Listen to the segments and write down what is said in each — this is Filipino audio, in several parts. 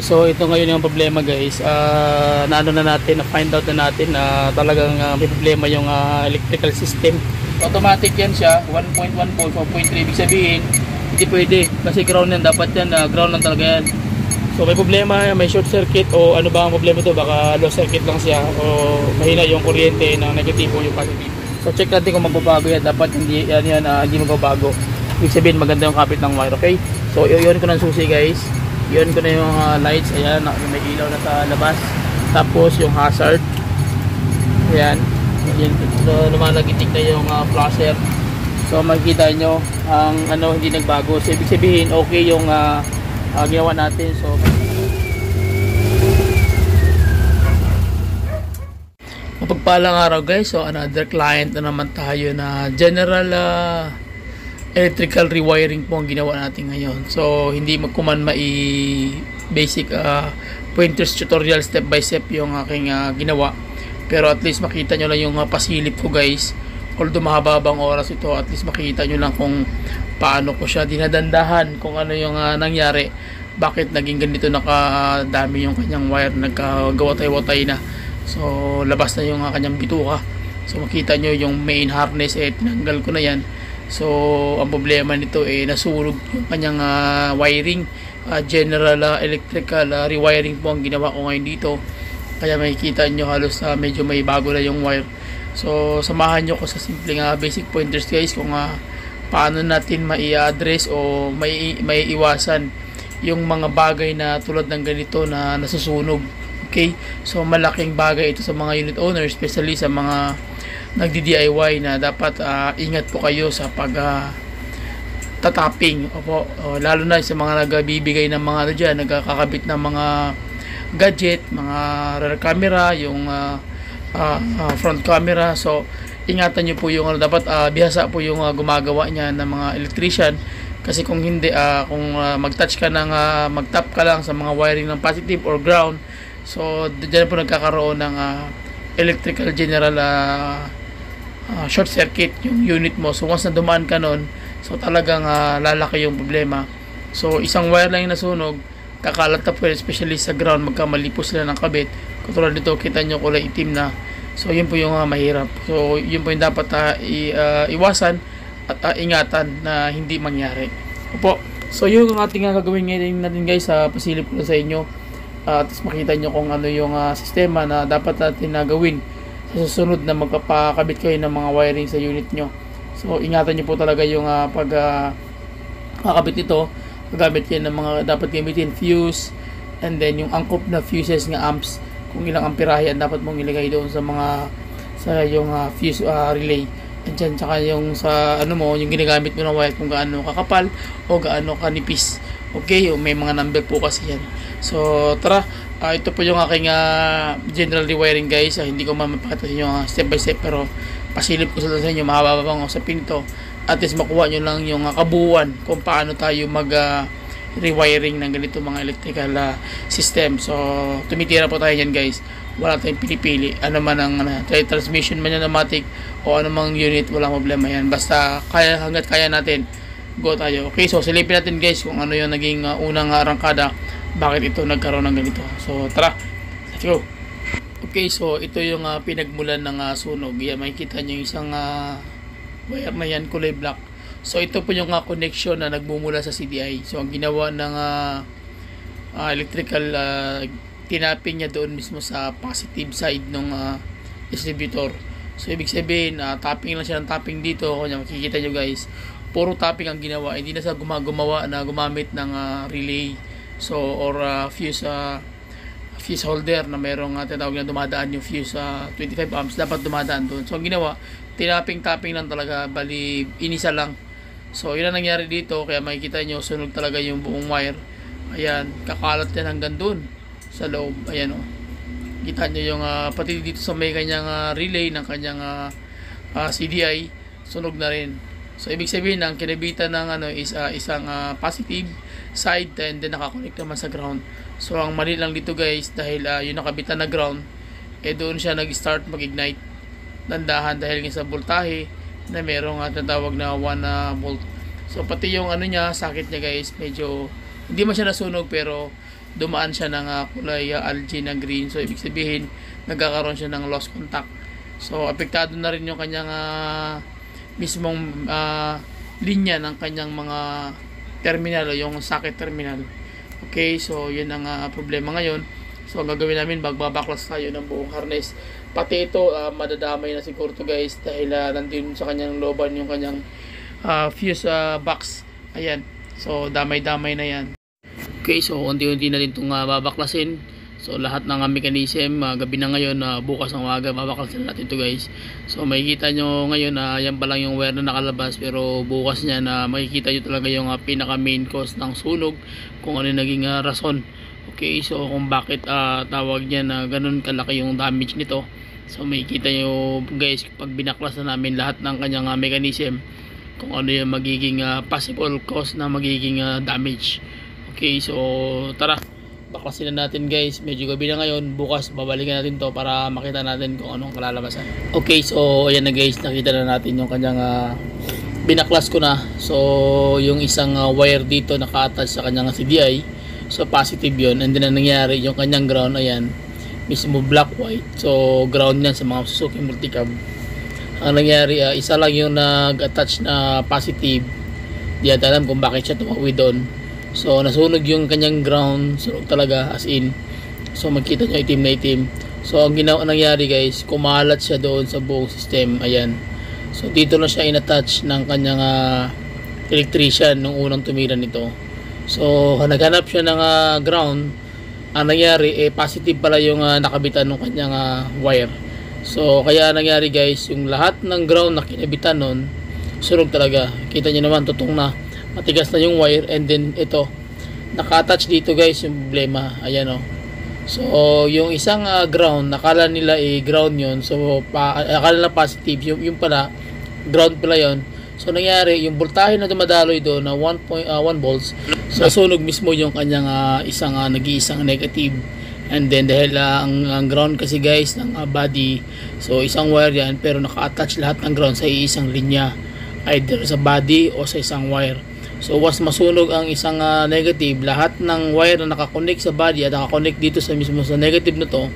So ito ngayon yung problema guys, naano na natin, na-find out na natin na talagang may problema yung electrical system. Automatic yan siya, 1.1 volt, 4.3, ibig sabihin hindi pwede kasi ground yan, dapat yan, ground lang talaga yan. So may problema, may short circuit o ano ba ang problema to, baka low circuit lang siya o mahina yung kuryente ng negatibo yung positive. So check natin kung magbabago yan, dapat hindi hindi magbabago. Ibig sabihin maganda yung kapit ng wire, okay? So iyon ko ng susi guys. Yun ko na yung lights, ayan, may ilaw na sa labas. Tapos yung hazard, ayan, lumalagitik na yung flasher. So makikita nyo ang hindi nagbago. So ibig sabihin okay yung ginawa natin. So mapagpalang araw guys. So another client na naman tayo na general electrical rewiring po ang ginawa natin ngayon. So hindi magkuman basic pointers tutorial step by step yung aking ginawa, pero at least makita nyo lang yung pasilip ko guys. Although mahababang oras ito, at least makita nyo lang kung paano ko siya dinadandahan, kung ano yung nangyari, bakit naging ganito nakadami yung kanyang wire, nagkagawatay-watay na. So labas na yung kanyang bituka. So makita nyo yung main harness, tinanggal ko na yan. So ang problema nito nasunog yung kanyang wiring, general electrical rewiring po ang ginawa ko ngayon dito. Kaya makikita nyo halos medyo may bago na yung wire. So samahan nyo ko sa simpleng basic pointers guys kung paano natin mai-address o may iwasan yung mga bagay na tulad ng ganito na nasusunog. Okay, so malaking bagay ito sa mga unit owners, especially sa mga nagdi-DIY na dapat ingat po kayo sa pag tapping. Opo, lalo na sa mga nagbibigay ng mga diyan, nagkakabit ng mga gadget, mga rear camera, yung front camera. So ingatan niyo po yung dapat bihasa po yung gumagawa niya ng mga electrician, kasi kung hindi kung mag-touch ka ng mag-tap ka lang sa mga wiring ng positive or ground, so diyan po nagkakaroon ng electrical general short circuit yung unit mo. So once na dumaan ka nun, so talagang lalaki yung problema. So isang wire lang yung nasunog, kakalat na po, especially sa ground, magkamali po sila ng kabit. Katulad dito, kita nyo kulay itim na. So yun po yung mahirap. So yun po yung dapat iwasan at ingatan na hindi mangyari. Opo. So yun ang ating gagawin ngayon natin guys, pasilip ko sa inyo. Tapos makita nyo kung ano yung sistema na dapat natin gawin sa susunod na magpapakabit kayo ng mga wiring sa unit nyo. So ingatan nyo po talaga yung kakabit nito. Gagamit kayo ng mga dapat gamitin fuse, and then yung angkop na fuses ng amps, kung ilang amperahe ang dapat mong ilagay doon sa yung fuse relay. And dyan, tsaka yung sa yung ginagamit mo ng wire, kung gaano kakapal o gaano kanipis. Okay, may mga number po kasi yan. So tara, ito po yung aking general rewiring guys. Hindi ko mapakita sa inyo step by step, pero pasilip ko sa inyo, mahaba bang usapin ito. At least makuha nyo lang yung kabuuan kung paano tayo mag rewiring ng ganito mga electrical system. So tumitira po tayo dyan guys. Wala tayong pinipili. Ano man ang transmission man yan, automatic o anumang unit, walang problema yan. Basta hanggat kaya natin, go tayo. Okay, so silipin natin guys kung ano yung naging unang arangkada, bakit ito nagkaroon ng ganito. So tara, let's go. Okay, so ito yung pinagmulan ng sunog. Yan, makikita nyo yung isang wire na yan, kulay black. So ito po yung connection na nagmumula sa CDI. So ang ginawa ng electrical, tinapin niya doon mismo sa positive side ng distributor. So ibig sabihin, tapping lang siya ng tapping dito. Kung makikita nyo guys, puro tapping ang ginawa. Hindi na sa gumagawa na gumamit ng relay, so or fuse holder na merong tinatawag na dumadaan yung fuse 25 amps, dapat dumadaan doon. So ang ginawa, tapping lang talaga, bali inisa lang. So yun ang nangyari dito, kaya makikita nyo sunog talaga yung buong wire. Ayan, kakalat yan hanggang doon sa loob. Ayan kita nyo yung pati dito sa may kanyang relay ng kanyang CDI, sunog na rin. So ibig sabihin ang kinabitan ng is isang positive side, and then nakakonect naman sa ground. So ang mali lang dito guys, dahil yung nakabitan na ground, doon siya nag-start mag-ignite. Dandahan dahil sa voltahe na merong tinatawag na 1 volt. So pati yung niya, sakit niya guys, medyo hindi man siya nasunog, pero dumaan siya ng kulay algae na green. So ibig sabihin nagkakaroon siya ng lost contact. So apektado na rin yung kanyang mismong linya ng kanyang mga terminal o yung socket terminal. Okay, so yun ang problema ngayon. So ang gagawin namin, magbabaklas tayo ng buong harness. Pati ito madadamay na siguro to guys, dahil nandun sa kanyang looban yung kanyang fuse box. Ayan, so damay-damay na yan. Okay, so unti-unti na din itong babaklasin. So lahat ng mechanism, gabi na ngayon, bukas ng umaga babaklasin natin to guys. So makikita nyo ngayon yan pa lang yung wire na nakalabas, pero bukas niya na makikita nyo talaga yung pinaka main cause ng sunog, kung ano yung naging rason. Okay, so kung bakit tawag niya na ganun kalaki yung damage nito. So makikita nyo guys pag binaklas na namin lahat ng kanyang mechanism, kung ano yung magiging possible cause na magiging damage. Okay, so tara, baklasin na natin guys. Medyo gabi na ngayon, bukas babalikan natin to para makita natin kung anong kalalabasan. Okay, so ayan na guys, nakita na natin yung kanyang binaklas ko na. So yung isang wire dito naka-attach sa kanyang CDI, so positive yun. And then ang nangyari, yung kanyang ground, ayan, mismo black white, so ground yan sa mga Suzuki multicab. Ang nangyari, isa lang yung nag-attach na positive, di natin alam kung bakit siya tumawi doon. So nasunog yung kanyang ground, sunog talaga as in. So magkita nyo itim na itim. So ang nangyari guys, kumalat siya doon sa buong system. Ayan, so dito na siya in-attach ng kanyang electrician nung unang tumira nito. So naghanap siya ng ground. Ang nangyari, positive pala yung nakabitan ng kanyang wire. So kaya nangyari guys, yung lahat ng ground na kinabitan nun, sunog talaga. Kita nyo naman, tutong na, matigas na yung wire. And then ito, naka-attach dito guys yung problema. Ayan o. So yung isang ground, nakala nila ground yun. So akala nila positive, yung pala ground pala yun. So nangyari, yung voltahe na dumadaloy doon na 1 volts, so nasunog mismo yung kanyang nag-iisang negative. And then dahil ang ground kasi guys ng body, so isang wire yan, pero naka-attach lahat ng ground sa iisang linya, either sa body o sa isang wire. So once masunog ang isang negative, lahat ng wire na nakakonect sa body at nakakonect dito sa mismo sa negative na to,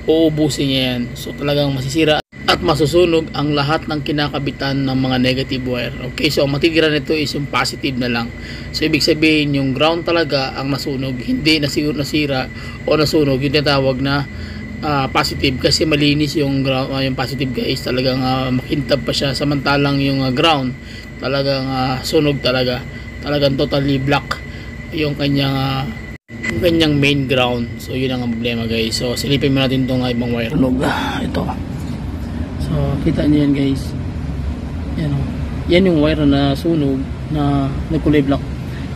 uubusin niya yan. So talagang masisira at masusunog ang lahat ng kinakabitan ng mga negative wire. Okay, so ang matitira nito is yung positive na lang. So ibig sabihin yung ground talaga ang nasunog, hindi nasira o nasunog yung tinatawag na positive, kasi malinis yung ground, yung positive guys, talagang makintab pa siya, samantalang yung ground talagang sunog talaga, talagang totally black yung kanyang main ground. So yun ang problema guys. So silipin mo natin itong ibang wire. Ito, so kita nyo yan guys, yan o, yan yung wire na sunog na nagkulay black.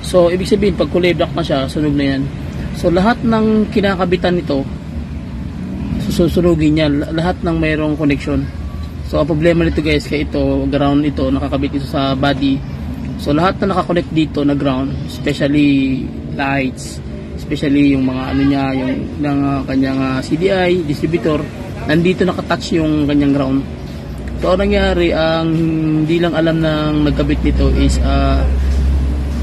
So ibig sabihin pag kulay black na siya, sunog na yan. So lahat ng kinakabitan nito susunugin niya, lahat ng mayroong connection. So ang problema nito guys, kaya ito ground, ito nakakabit ito sa body. So lahat na nakakonect dito na ground, especially lights, especially yung mga ano niya, yung ng kanyang CDI distributor, nandito nakatouch yung kanyang ground. So ang nangyari, ang hindi lang alam ng nagkabit nito is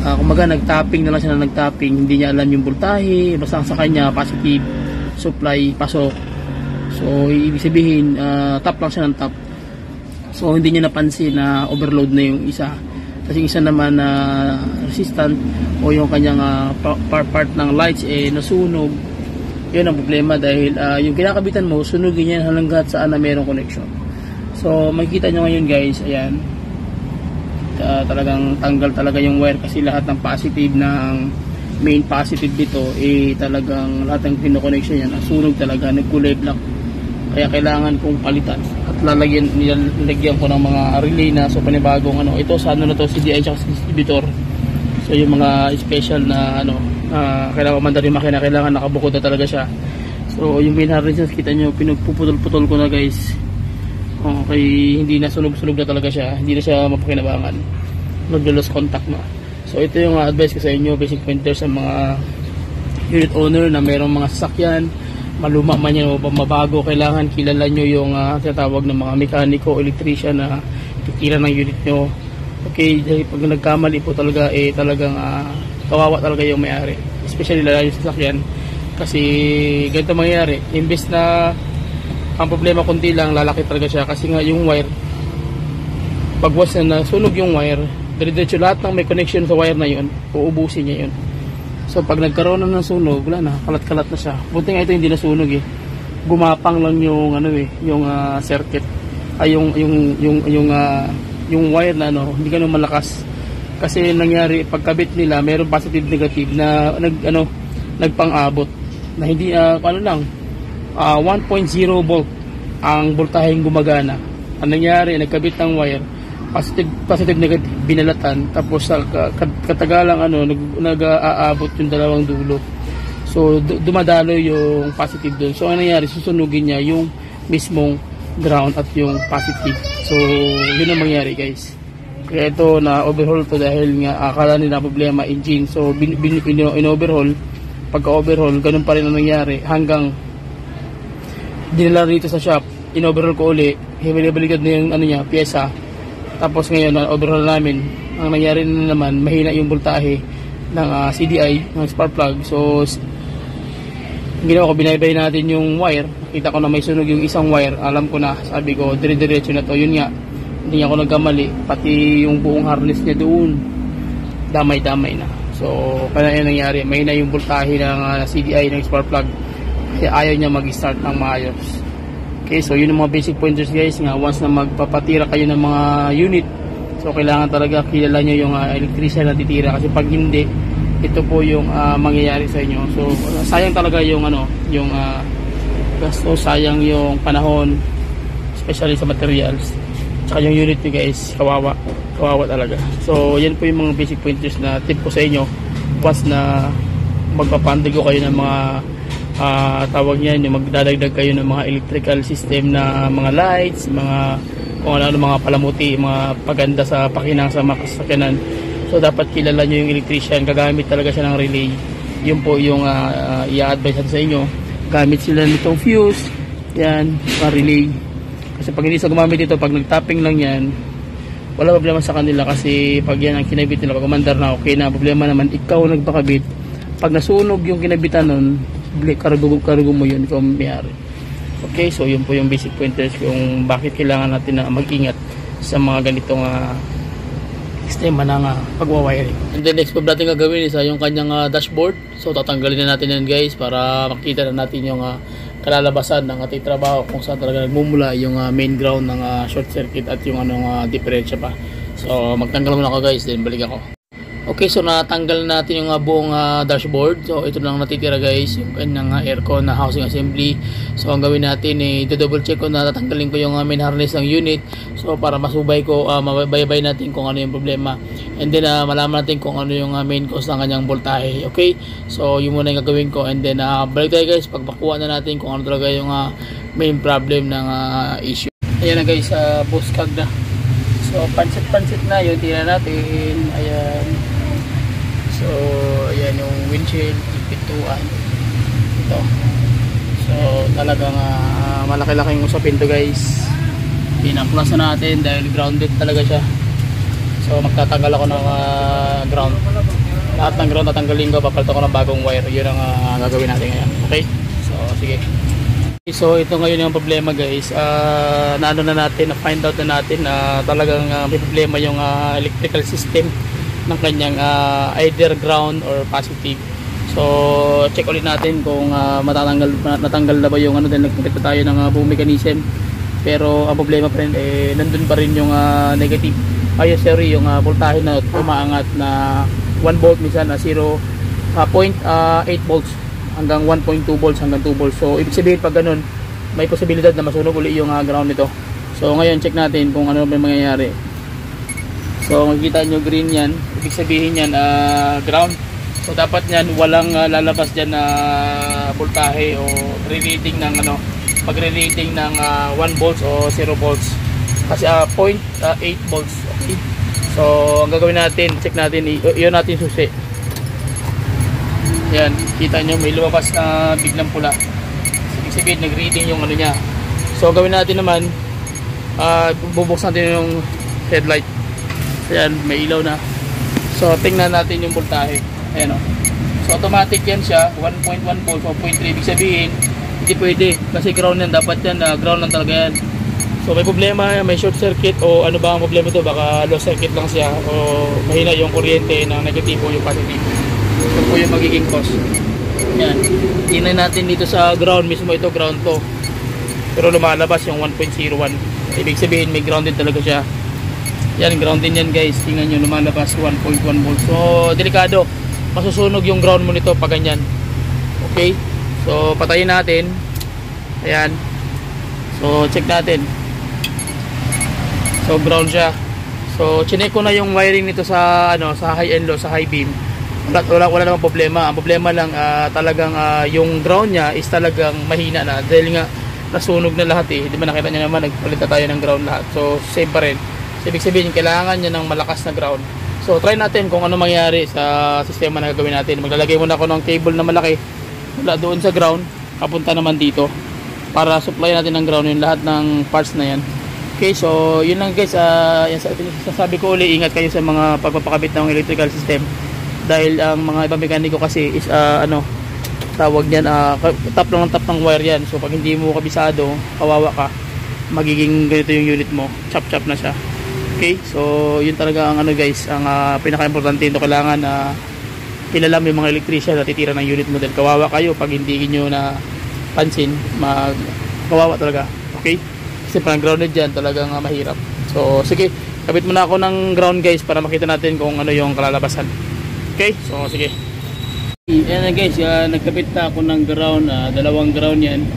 kumaga nagtapping na lang siya, hindi niya alam yung voltahe, basta sa kanya positive supply pasok. So ibig sabihin tap lang siya ng tap. So hindi niya napansin na overload na yung isa, kasi isa naman na resistant o yung kanyang part ng lights nasunog. Yun ang problema, dahil yung kinakabitan mo sunugin yan hanggang saan na mayroong connection. So makikita nyo ngayon guys, ayan, talagang tanggal talaga yung wire, kasi lahat ng positive ng main positive dito talagang lahat ng pino-connection yan nasunog talaga, nagkulay black. Kaya kailangan kong palitan at nilagyan ko ng mga relay na so panibagong ito sa na to, CDI at distributor. So yung mga special na kailangan mandar yung makina, kailangan nakabukod na talaga siya. So yung main harness, kita nyo pinagpuputol-putol ko na guys. Okay, hindi na sunog-sunog na talaga siya, hindi na siya mapakinabangan, nag-lost contact na. So ito yung advice ko sa inyo, basic pointer sa mga unit owner na mayroong mga sasakyan, maluma man yan o mabago, kailangan kilala nyo yung tinatawag ng mga mekaniko, electrician na pikilan ng unit nyo. Okay, dahil pag nagkamali po talaga talagang kawawa talaga yung may-ari. especially lalayo sa sasakyan. Kasi ganito mangyayari, imbes na ang problema kundi lang, lalaki talaga siya kasi nga yung wire, pag once na nasunog yung wire, dire-diretso lahat ng may connection sa wire na yun, uubusin niya yun. So pag nagkaroon na ng sunog, wala na, kalat-kalat na siya. Buti nga ito hindi nasunog eh, gumapang lang yung ano eh, yung circuit, ay yung wire na ano, hindi ganun malakas. Kasi nangyari pagkabit nila, mayroong positive negative na nagpang-abot na hindi 1.0 volt ang voltaheng gumagana. Ang nangyari, nagkabit ng wire, positive negative binalatan, tapos sa katagalang nag-aabot yung dalawang dulo. So dumadalo yung positive doon. So ang nangyari, susunugin niya yung mismong ground at yung positive. So yun ang mangyari, guys. Kaya ito na overhaul to dahil nga akala nila problema engine. So in-overhaul, pagka-overhaul, ganun pa rin ang nangyari hanggang dinala rito sa shop. In-overhaul ko uli, baliktad na yung pyesa. Tapos ngayon, overhaul namin. Ang nangyari na naman, mahina yung voltahe ng CDI, ng spark plug. So ginawa ko, binaybay natin yung wire. Nakita ko na may sunog yung isang wire. Alam ko na, sabi ko, dire-diretso na to. Yun nga, hindi ako nagkamali. Pati yung buong harness niya doon, damay-damay na. So kaya yung nangyari, mahina yung voltahe ng CDI, ng spark plug. Kaya ayaw niya mag-start ng maayos. Okay, so yun ang mga basic pointers, guys. Nga once na magpapatira kayo ng mga unit, so kailangan talaga kilala nyo yung electrician na titira. Kasi pag hindi, ito po yung mangyayari sa inyo. So sayang talaga yung yung gasto, sayang yung panahon, especially sa materials. Tsaka yung unit nyo, guys, kawawa talaga. So yan po yung mga basic pointers na tip ko sa inyo once na magpapandigo kayo ng mga tawag niyan, yung magdadagdag kayo ng mga electrical system na mga lights, mga kung ano mga palamuti, mga paganda sa pakinang sa mga sasakyanan. So dapat kilala nyo yung electrician, gagamit talaga siya ng relay. Yun po yung i-advise sa inyo. Gamit sila nitong fuse, yan, mga relay. Kasi pag hindi sa gumamit ito, pag nag-tapping lang yan, wala problema sa kanila. Kasi pag yan ang kinabit nila, pag umandar na, okay na. Problema naman, ikaw nagpakabit. Pag nasunog yung kinabitan nun, karugo mo yun, ikaw mayari. Okay, so yun po yung basic pointers kung bakit kailangan natin na mag-ingat sa mga ganitong sistema ng pagwawiring. And then next po natin gagawin is yung kanyang dashboard. So tatanggalin na natin yan, guys, para makita na natin yung kalalabasan ng ating trabaho, kung saan talaga nagmumula yung main ground ng short circuit at yung diferensya pa. So magtanggal muna ako, guys, then balik ako. Okay, so natanggal natin yung buong dashboard. So ito lang natitira, guys, yung kanyang aircon na housing assembly. So ang gawin natin double check ko na tatanggalin ko yung main harness ng unit. So para masubay ko, mabaybay natin kung ano yung problema. And then malaman natin kung ano yung main cause ng kanyang voltahe. Okay, so yun muna yung gagawin ko. And then balik tayo, guys, pagpakuha na natin kung ano talaga yung main problem ng issue. Ayan na, guys, post cag na. So pansit na yun, tira natin. Ayan. So ayan yung windshield, pintuan ito. So talagang malaki-laking usapin to, guys. Pinaklasa natin dahil grounded talaga siya. So magtatanggal ako ng ground. Lahat ng ground tatanggalin ko, papalitan ko ng bagong wire. Yun ang gagawin natin ngayon. Okay, so sige. So ito ngayon yung problema, guys. Na find out na natin na talagang may problema yung electrical system ng kanyang either ground or positive. So check ulit natin kung natanggal na ba yung dahil nagkita tayo ng buong mechanism. Pero ang problema pa rin, nandun pa rin yung negative, yung voltahe na umaangat na 1 volt, minsan 0.8 volts hanggang 1.2 volts hanggang 2 volts. So ibig sabihin, pag ganun, may posibilidad na masunog uli yung ground nito. So ngayon check natin kung ano ba mangyayari. So makikita nyo green yan, ibig sabihin yan ground. So dapat yan walang lalabas dyan na voltahe o re-rating ng pagre-rating ng 1 volts o 0 volts. Kasi 0.8 volts. Okay. So ang gagawin natin, check natin, iyon natin susi. Yan, kita nyo may lumabas na biglang pula. Ibig sabihin nag-reading yung niya. So gawin natin naman, bubuksan natin yung headlight. Ayan, may ilaw na. So tingnan natin yung voltahe. Ayan o. So automatic yan siya, 1.1 volts, 1.3, ibig sabihin hindi pwede kasi ground yan, dapat yan ground lang talaga yan. So may problema, may short circuit o ano ba ang problema ito, baka low circuit lang siya o mahina yung kuryente ng negatibo yung positive. Ito po yung magiging cause. Yan, tingnan natin dito sa ground mismo, ito ground to, pero lumalabas yung 1.01, ibig sabihin may ground din talaga siya. Yan, ground din yan guys, tingnan nyo, lumalabas 1.1 volts. So delikado, masusunog yung ground mo nito pag ganyan. Okay, so patayin natin. Ayan, so check natin. So ground siya. So chinek ko na yung wiring nito sa sa high and low, sa high beam. Wala namang problema. Ang problema lang talagang yung ground niya is talagang mahina na dahil nga nasunog na lahat eh. Di ba nakita niyo naman, nagpalit na tayo ng ground lahat. So same pa rin. So, ibig sabihin kailangan niya ng malakas na ground. So try natin kung ano mangyari sa sistema na gagawin natin. Maglalagay muna ako ng cable na malaki mula doon sa ground papunta naman dito para supply natin ng ground yung lahat ng parts na yan. Okay, so yun lang guys, yan sasabi ko uli, ingat kayo sa mga pagpapakabit ng electrical system dahil ang mga ibang mekaniko kasi is tawag niyan, tap ng wire yan. So pag hindi mo kabisado, kawawa ka, magiging ganito yung unit mo, chop na siya. Okay, so yun talaga ang guys, ang pinaka-importante ito, kailangan kilalam yung mga electrician na titira ng unit mo dahil kawawa kayo pag hindi nyo na pansin, kawawa talaga. Okay, kasi parang grounded dyan, talagang mahirap. So sige, kabit muna ako ng ground guys para makita natin kung ano yung kalalabasan. Okay, so sige. Ayan na guys, nagkabit na ako ng ground, dalawang ground yan.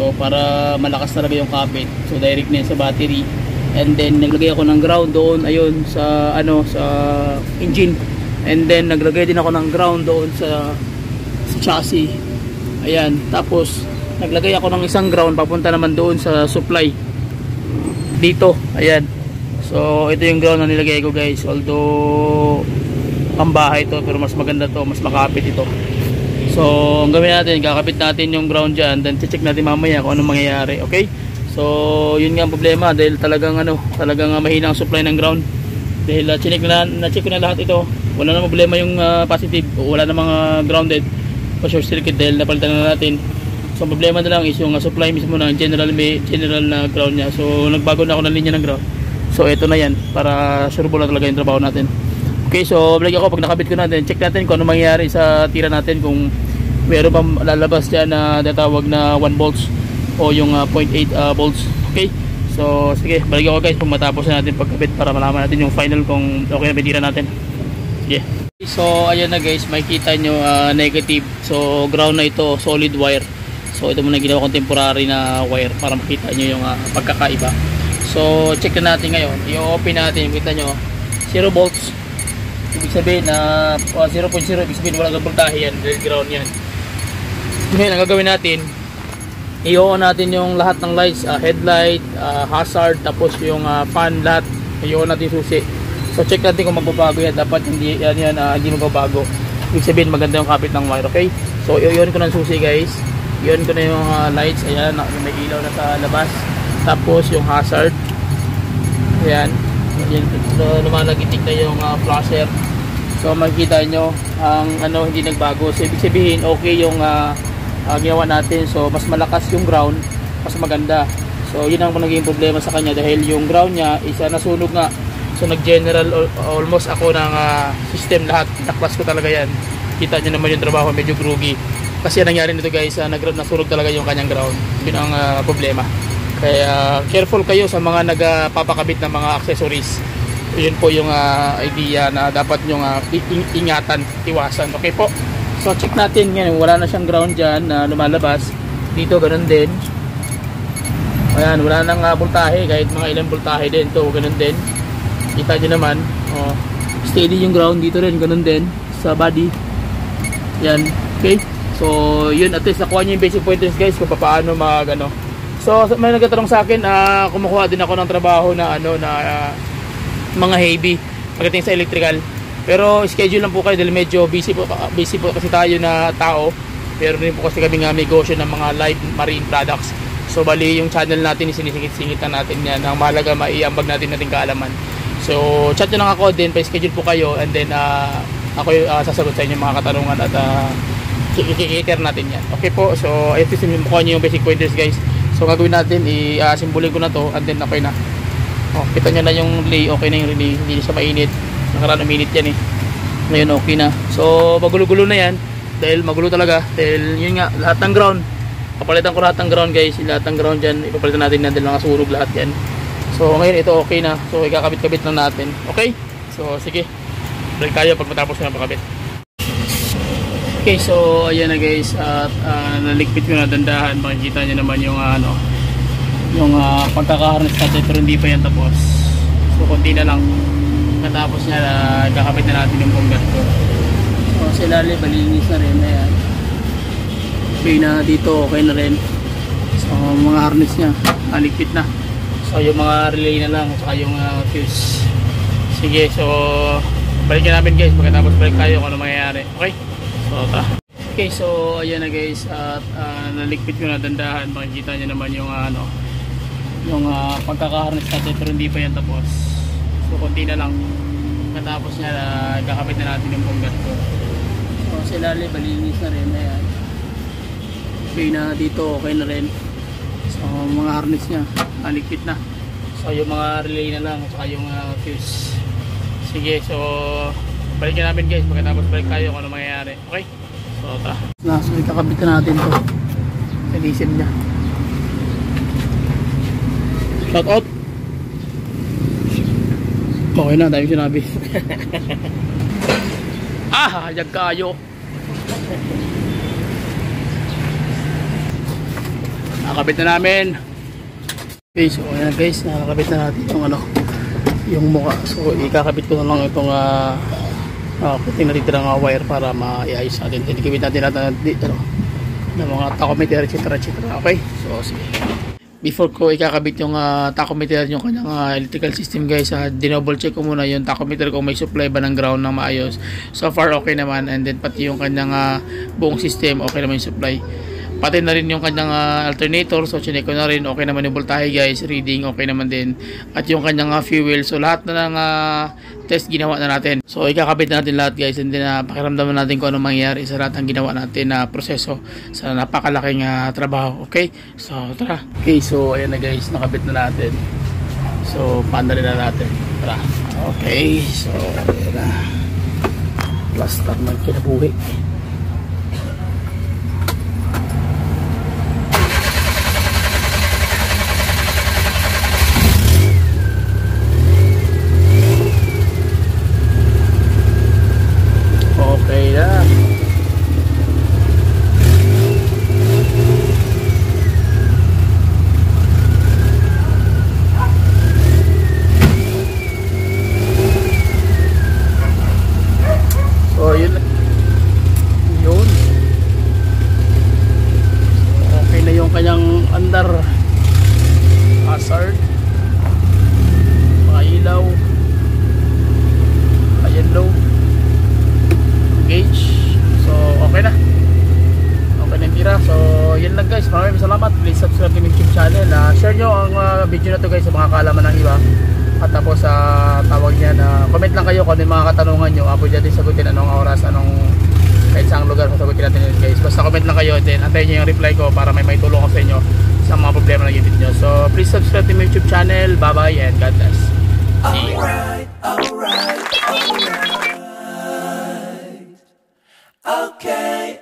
So para malakas talaga yung kapit. So direct na yan sa battery. And then naglagay ako ng ground doon, ayun, sa sa engine. And then naglagay din ako ng ground doon sa chassis. Ayan, tapos naglagay ako ng isang ground papunta naman doon sa supply dito. Ayan, so ito yung ground na nilagay ko guys, although pambahay to pero mas maganda to, mas makapit ito. So ang gawin natin, kakapit natin yung ground dyan, then check natin mamaya kung anong mangyayari. Okay, so yun nga ang problema dahil talagang talagang mahina ang supply ng ground dahil check ko na lahat ito. Wala na problema yung positive, wala na mga grounded o short circuit dahil napalitan na natin. So ang problema na lang is yung supply mismo ng general na ground niya. So nagbago na ako ng linya ng ground. So ito na yan para sure na talaga yung trabaho natin. Okay, so balik ako pag nakabit ko na, then check natin kung ano mangyayari sa tira natin, kung meron bang lalabas dyan na natawag na 1 volts o yung 0.8 volts. Okay, so sige, balik ako guys pag matapos na natin pagkabit para malaman natin yung final kung okay na tira natin. Yeah. So ayan na guys, makikita nyo negative. So ground na ito, solid wire. So ito muna ginawa kong temporary na wire para makita nyo yung pagkakaiba. So check na natin ngayon, i-open natin, kita nyo 0 volts. Ibig sabihin na 0.0, ibig sabihin wala kang voltahe yan, ground yan. Ngayon ang gagawin natin, i-on natin yung lahat ng lights, headlight, hazard, tapos yung fan, lahat i-on natin susi. So check natin kung magbabago yan, dapat hindi hindi magbabago. Ibig sabihin maganda yung kapit ng wire. Okay, so i-on ko ng susi guys, i-on ko na yung lights. Ayan, may ilaw na sa labas, tapos yung hazard, ayan, lumalagitik na yung flasher. So makikita nyo ang hindi nagbago. So ibig sabihin okay yung ginawa natin. So mas malakas yung ground, mas maganda. So yun ang naging problema sa kanya dahil yung ground niya isa nasunog nga. So nag-general almost ako ng system lahat. Naklas ko talaga yan. Kita nyo naman yung trabaho, medyo groggy. Kasi ang nangyari nito guys, nasunog talaga yung kanyang ground. Yun ang problema. Kaya careful kayo sa mga nagpapakabit ng mga accessories. Yun po yung idea na dapat nyo ingatan, iwasan. Okay po, so check natin ngayon, wala na siyang ground dyan na lumalabas. Dito ganun din. Ayan, wala nang voltahe, kahit mga ilang voltahe din. Ito ganun din, kita nyo naman. Steady yung ground dito rin, ganun din sa body. Yan, okay. So yun, at least nakuha nyo yung basic pointers guys kung paano So may nagtatanong sa akin, kumukuha din ako ng trabaho na mga heavy pagdating sa electrical, pero schedule lang po kayo dahil medyo busy po kasi tayo na tao, pero rin po kasi kami negosyo ng mga live marine products. So bali yung channel natin sinisingit-singit na natin yan. Ang mahalaga maiambag natin kaalaman. So chat nyo lang ako din, pa-schedule po kayo, and then ako yung sasagot sa inyo mga katanungan at kikikater natin yan. Okay po, so ito mukha nyo yung basic pointers guys. So gagawin natin, i-assemble ko na to and then okay na. Kita nyo na yung relay, okay na yung relay, hindi siya mainit. Nakaraan uminit yan eh. Ngayon okay na. So magulo-gulo na yan, dahil magulo talaga, dahil yun nga, lahat ng ground. Papalitan ko lahat ng ground guys, lahat ng ground dyan, ipapalitan natin na dahil mga sunog lahat yan. So ngayon ito okay na, so ikakabit-kabit na natin. Okay? So sige, balik tayo pag matapos na pakabit. Okay, so ayan na guys, at nalikpit ko na dandahan. Makikita nyo naman yung yung pagkakaharness natin, pero hindi pa yan tapos. So konti na lang, katapos niya kakabit na natin yung bongga. So silali, malinis na rin, ayan. Okay na dito, okay na rin. So mga harness niya, nalikpit na. So yung mga relay na lang, saka yung fuse. Sige, so balikin namin guys, pagkatapos balik tayo kung ano mangyayari. Okay? So tara. Okay, so ayan na guys, at nalikpit ko na dandahan. Makikita nyo naman yung yung pagkakaharness natin, pero hindi pa yan tapos. So konti na lang, katapos niya kakabit na natin yung bongga. So silali, malinis na rin, ayan. Okay na dito, okay na rin. So mga harness niya, nalikpit na. So yung mga relay na lang, saka yung fuse. Sige, so balikin namin guys, pagkatapos balik tayo kung ano mangyayari. Okay? So tara. So ikakabit na natin to. Alisin niya. Shout out. Okay na, dahil sinabi. Hayag kayo. Nakakabit na namin. Okay, so ayan guys, nakakabit na natin itong yung mukha. So ikakabit ko na lang itong puting natitirang wire para ma-iayos natin. Inikabit natin natin dito ng mga tachometer, etc. Okay, so sige. Before ko ikakabit yung tachometer, yung kanyang electrical system guys, dinouble check ko muna yung tachometer kung may supply ba ng ground ng maayos. So far okay naman, and then pati yung kanyang buong system okay naman yung supply. Pati na rin yung kanyang alternator, so chinek ko na rin, okay naman yung voltahe guys, reading okay naman din. At yung kanyang fuel, so lahat na ng test ginawa na natin. So ikakabit na natin lahat guys, and then pakiramdaman natin kung ano mangyayari sa lahat ng ginawa natin na proseso sa napakalaking trabaho. Okay, so tara. Okay, so ayan na guys, nakabit na natin. So paandalin na natin. Tara. Okay, so ayan na. Plaster ng kinabuhi. Okay na. So yun. Okay na yung kanyang under hazard, mga ilaw, yellow gauge. So okay na, okay na yung tira. So yun lang guys, maraming salamat. Please subscribe to my YouTube channel. Share nyo ang video na to guys sa mga kaalaman ng iba. At tapos tawag niya na comment lang kayo kung ano yung mga katanungan nyo. Pwede natin sagutin anong oras, anong kahit saang lugar, sagutin natin yun guys. Basta comment lang kayo, then antayin nyo yung reply ko para may tulong ko sa inyo sa mga problema ng YouTube nyo. So please subscribe to my YouTube channel. Bye bye and God bless. See you. Okay.